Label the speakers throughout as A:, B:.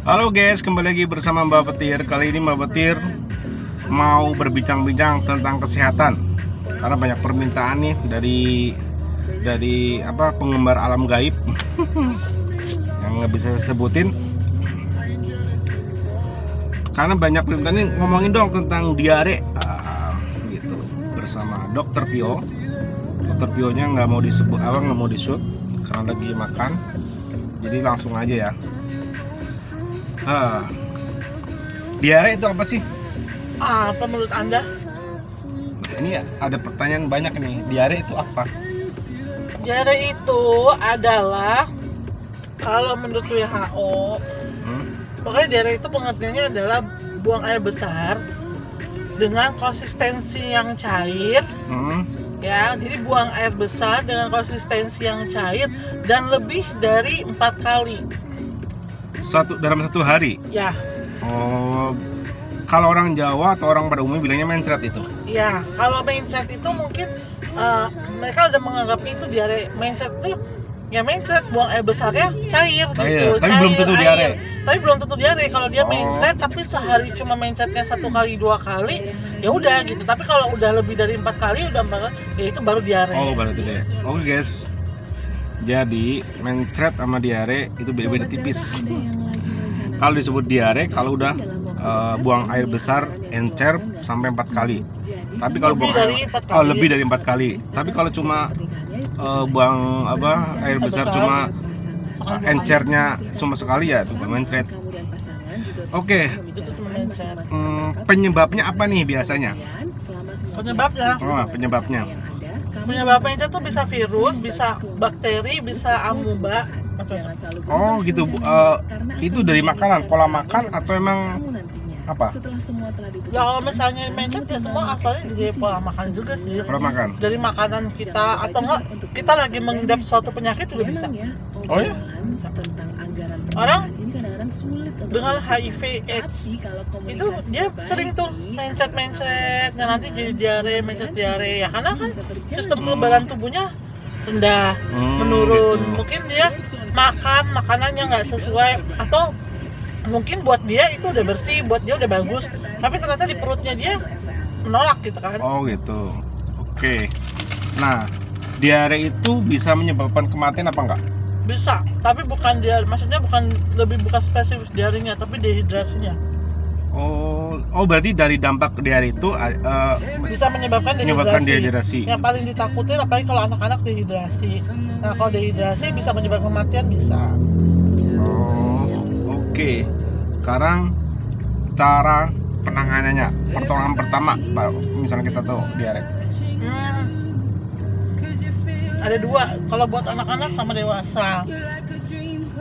A: Halo guys, kembali lagi bersama Mbak Petir. Kali ini Mbak Petir mau berbincang-bincang tentang kesehatan karena banyak permintaan nih dari penggemar alam gaib yang nggak bisa saya sebutin. Karena banyak permintaan nih, ngomongin dong tentang diare gitu bersama Dokter Pio. Dokter Pio-nya nggak mau disebut, nggak mau di-shoot karena lagi makan. Jadi langsung aja ya. Diare itu apa sih?
B: Apa menurut Anda?
A: Ini ada pertanyaan banyak nih. Diare itu apa?
B: Diare itu adalah, kalau menurut WHO, pokoknya diare itu pengertiannya adalah buang air besar dengan konsistensi yang cair. Ya, jadi buang air besar dengan konsistensi yang cair dan lebih dari 4 kali.
A: Dalam satu hari?
B: Ya.
A: Oh, kalau orang Jawa atau orang pada umumnya bilangnya mencret itu?
B: Ya, kalau mencret itu mungkin mereka udah menganggap itu diare. Mencret itu ya mencret, buang air besarnya cair gitu.
A: Tapi
B: cair,
A: belum tentu diare.
B: Tapi belum tentu diare. Kalau dia mencret tapi sehari cuma mencretnya 1 kali 2 kali, ya udah gitu. Tapi kalau udah lebih dari 4 kali ya itu baru diare.
A: Oh, baru itu deh. Oke guys. Jadi mencret sama diare itu beda-beda tipis. Kalau disebut diare kalau udah buang air besar encer sampai 4 kali. Tapi kalau lebih dari 4 kali. Tapi kalau cuma buang air besar cuma encernya cuma sekali ya itu mencret. Oke. Penyebabnya apa nih biasanya? Penyebabnya
B: Penyebabnya itu bisa virus, bisa bakteri, bisa amuba.
A: Oh gitu. Itu dari makanan, pola makan atau emang apa?
B: Ya kalau misalnya mencret ya semua asalnya dari pola makan juga sih.
A: Pola makan. Dari
B: makanan kita atau enggak kita lagi mengidap suatu penyakit juga bisa.
A: Oh ya?
B: Orang dengan HIV AIDS itu dia sering tuh mencret, nah nanti jadi diare, mencret diare ya karena kan sistem kekebalan tubuhnya rendah, menurun.
A: Gitu.
B: Mungkin dia makan makanannya nggak sesuai, atau mungkin buat dia itu udah bersih, buat dia udah bagus, tapi ternyata di perutnya dia menolak gitu kan.
A: Oh gitu. Oke. Nah, diare itu bisa menyebabkan kematian apa enggak?
B: Bisa, tapi bukan dia, maksudnya bukan spesifik diarenya, tapi dehidrasinya.
A: Oh berarti dari dampak diare itu
B: bisa menyebabkan
A: dehidrasi.
B: Yang paling ditakutin apalagi kalau anak-anak dehidrasi. Nah, kalau dehidrasi bisa menyebabkan kematian bisa.
A: Oke. Sekarang cara penanganannya, pertolongan pertama, misalnya kita tahu diare.
B: Ada 2, kalau buat anak-anak sama dewasa.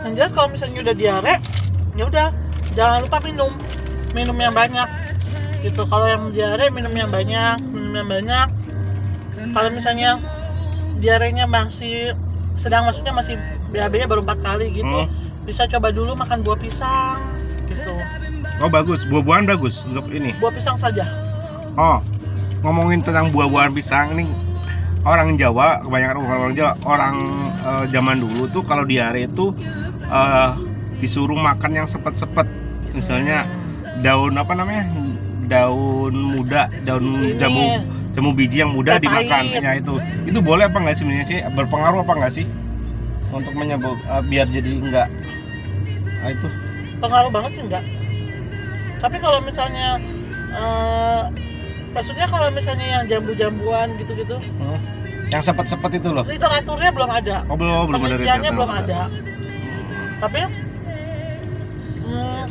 B: Yang jelas kalau misalnya udah diare, ya udah jangan lupa minum yang banyak. Gitu. Kalau yang diare minum yang banyak. Kalau misalnya diarenya masih sedang, maksudnya masih BAB-nya baru 4 kali gitu, bisa coba dulu makan buah pisang gitu.
A: Oh bagus, buah-buahan bagus untuk ini.
B: Buah pisang saja.
A: Oh, ngomongin tentang buah-buahan pisang nih. Orang Jawa, kebanyakan orang Jawa, zaman dulu tuh kalau diare itu disuruh makan yang sepet-sepet. Misalnya daun daun muda, jamu biji yang muda dimakan. Ya itu boleh apa nggak sih sebenarnya sih? Berpengaruh apa nggak sih untuk biar jadi enggak? Nah, itu
B: pengaruh banget sih enggak. Tapi kalau misalnya maksudnya kalau misalnya yang jambu-jambuan gitu-gitu,
A: yang sepet-sepet itu loh,
B: literaturnya belum ada.
A: Belum ada.
B: Penelitiannya belum ada. Tapi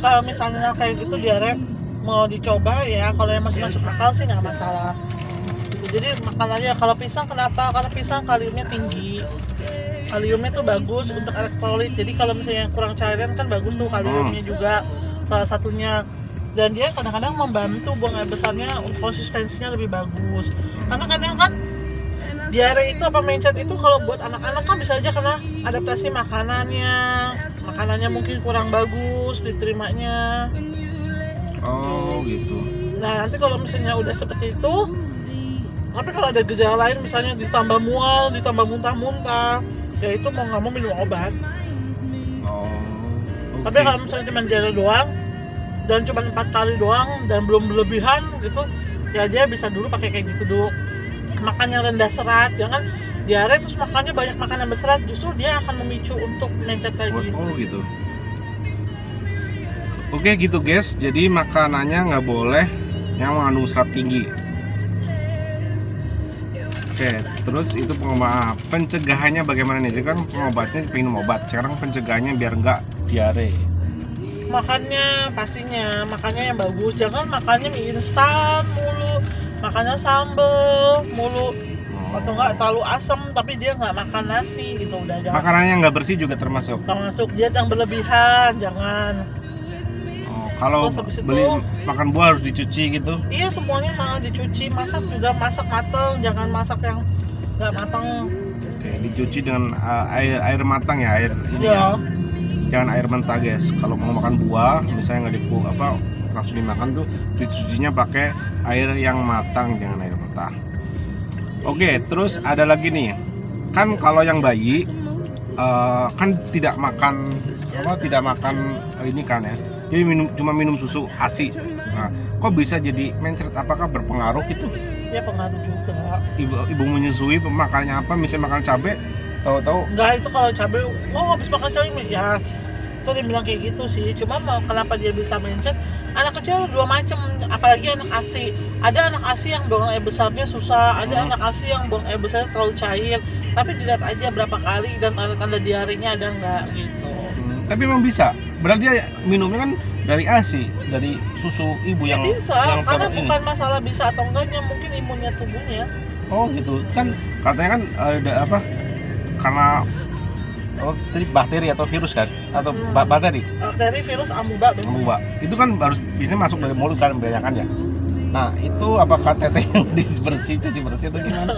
B: kalau misalnya kayak gitu diare mau dicoba ya, kalau yang masih masuk akal sih nggak masalah. Gitu. Jadi makan aja. Kalau pisang kenapa? Karena pisang kaliumnya tinggi. Kaliumnya tuh bagus untuk elektrolit. Jadi kalau misalnya kurang cairan kan bagus tuh kaliumnya juga salah satunya. Dan dia kadang-kadang membantu buang air besarnya, konsistensinya lebih bagus. Karena kadang kan diare itu mencret itu kalau buat anak-anak kan bisa aja karena adaptasi makanannya mungkin kurang bagus diterimanya.
A: Oh gitu.
B: Nah nanti kalau misalnya udah seperti itu, tapi kalau ada gejala lain misalnya ditambah mual, ditambah muntah-muntah, ya itu mau nggak mau minum obat.
A: Oh
B: Tapi kalau misalnya cuma diare doang dan cuma 4 kali doang dan belum berlebihan gitu, ya dia bisa dulu pakai kayak gitu dulu. Makan yang rendah serat, jangan diare terus makannya banyak makanan berserat, justru dia akan memicu untuk mencet lagi.
A: Oh gitu. Oke gitu guys, jadi makanannya nggak boleh yang mengandung serat tinggi. Oke, terus itu pencegahannya bagaimana nih? Itu kan pengobatnya minum obat, sekarang pencegahannya biar nggak diare.
B: Makannya pastinya makannya yang bagus, jangan makannya mie instan mulu, makannya sambel mulu, atau enggak terlalu asam tapi dia nggak makan nasi gitu, udah jangan.
A: Makanannya nggak bersih juga termasuk.
B: Termasuk dia yang berlebihan, jangan.
A: Kalau
B: Terus habis itu-
A: beli makan buah harus dicuci gitu.
B: Iya semuanya harus dicuci, masak juga masak mateng, jangan masak yang nggak mateng.
A: Oke, dicuci dengan air matang ya, air ini
B: Ya,
A: ya. Jangan air mentah guys. Kalau mau makan buah, misalnya nggak langsung dimakan tuh, dicucinya pakai air yang matang, jangan air mentah. Oke, terus ada lagi nih, kan kalau yang bayi kan tidak makan ini kan ya, jadi cuma minum susu ASI. Nah, kok bisa jadi mencret? Apakah berpengaruh gitu?
B: ya pengaruh juga.
A: Ibu menyusui makannya apa? Misalnya makan cabai, tahu-tahu
B: Enggak, itu kalau cabai, habis makan cabai ya itu dia bilang kayak gitu sih. Cuma kenapa dia bisa mencet? Anak kecil dua macam, apalagi anak ASI. Ada anak ASI yang buang air besarnya susah, ada anak ASI yang buang air besarnya terlalu cair. Tapi dilihat aja berapa kali dan tanda-tanda diarenya ada nggak gitu.
A: Tapi emang bisa. Berarti dia minumnya kan dari ASI, dari susu ibu
B: Ya
A: yang
B: bisa,
A: yang
B: karena
A: ini.
B: bukan masalah bisa atau enggaknya, mungkin imunnya tubuhnya.
A: Oh gitu. Kan katanya kan ada apa? Karena tadi bakteri atau virus kan? Atau bakteri?
B: Bakteri, virus, amuba.
A: Amuba. Itu kan harus biasanya masuk dari mulut kan, banyak ya. Nah, itu apakah teteh yang cuci bersih atau gimana?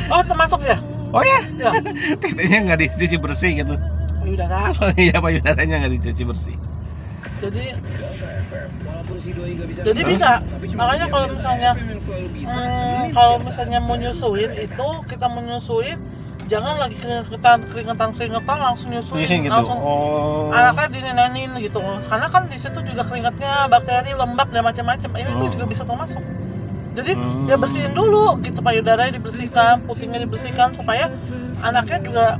B: Oh, termasuk ya?
A: Oh ya,
B: Ya.
A: tetehnya nggak dicuci bersih gitu.
B: Payudara.
A: Oh iya, payudaranya nggak dicuci bersih.
B: Jadi
A: Hah?
B: bisa. Makanya kalau misalnya mau nyusuin itu, kita menyusuin jangan lagi keringetan langsung nyusuin,
A: Nyusuin gitu.
B: langsung
A: Oh.
B: anaknya dinenenin gitu. Karena kan di situ juga keringatnya, bakteri, lembab dan macam-macam. Ini itu juga bisa termasuk. Jadi ya bersihin dulu gitu, payudaranya dibersihkan, putingnya dibersihkan supaya anaknya juga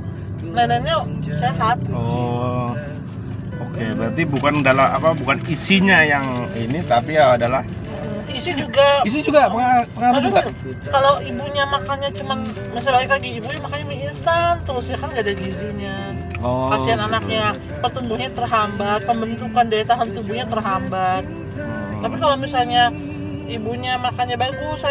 B: neneknya sehat.
A: Oh. Oke, berarti bukan bukan isinya yang ini, tapi ya adalah
B: Isi juga
A: pengaruh juga.
B: kalau ibunya makannya cuman misalnya lagi ibunya makannya mie instan terus ya kan nggak ada gizinya.
A: Oh.
B: Kasihan anaknya, pertumbuhannya terhambat, pembentukan daya tahan tubuhnya terhambat. Tapi kalau misalnya ibunya makannya bagus,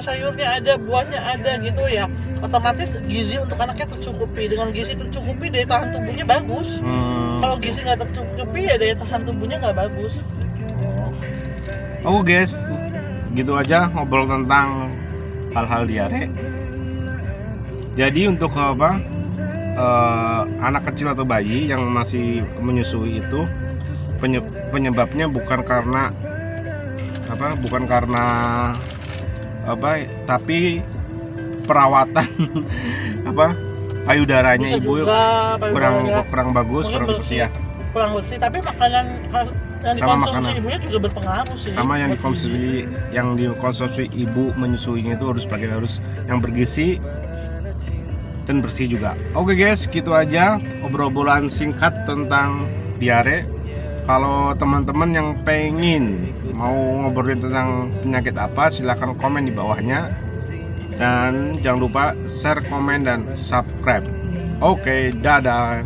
B: sayurnya ada, buahnya ada gitu ya, otomatis gizi untuk anaknya tercukupi. Dengan gizi tercukupi, daya tahan tubuhnya bagus. Kalau gizi nggak tercukupi ya daya tahan tubuhnya nggak bagus.
A: Oh guys, gitu aja ngobrol tentang hal-hal diare. Jadi untuk anak kecil atau bayi yang masih menyusui itu penyebabnya bukan karena tapi perawatan payudaranya
B: Bisa
A: ibu
B: juga payudaranya
A: kurang bagus,
B: mungkin
A: kurang bersih ya.
B: kurang bersih, tapi makanan yang
A: Sama
B: dikonsumsi
A: makanan.
B: ibunya juga berpengaruh sih.
A: Sama yang
B: buat gizi.
A: dikonsumsi ibu menyusuinya itu harus yang bergizi dan bersih juga. Oke guys, gitu aja obrolan singkat tentang diare. Kalau teman-teman yang pengen mau ngobrolin tentang penyakit apa, silahkan komen di bawahnya. Dan jangan lupa share, komen, dan subscribe. Oke, dadah.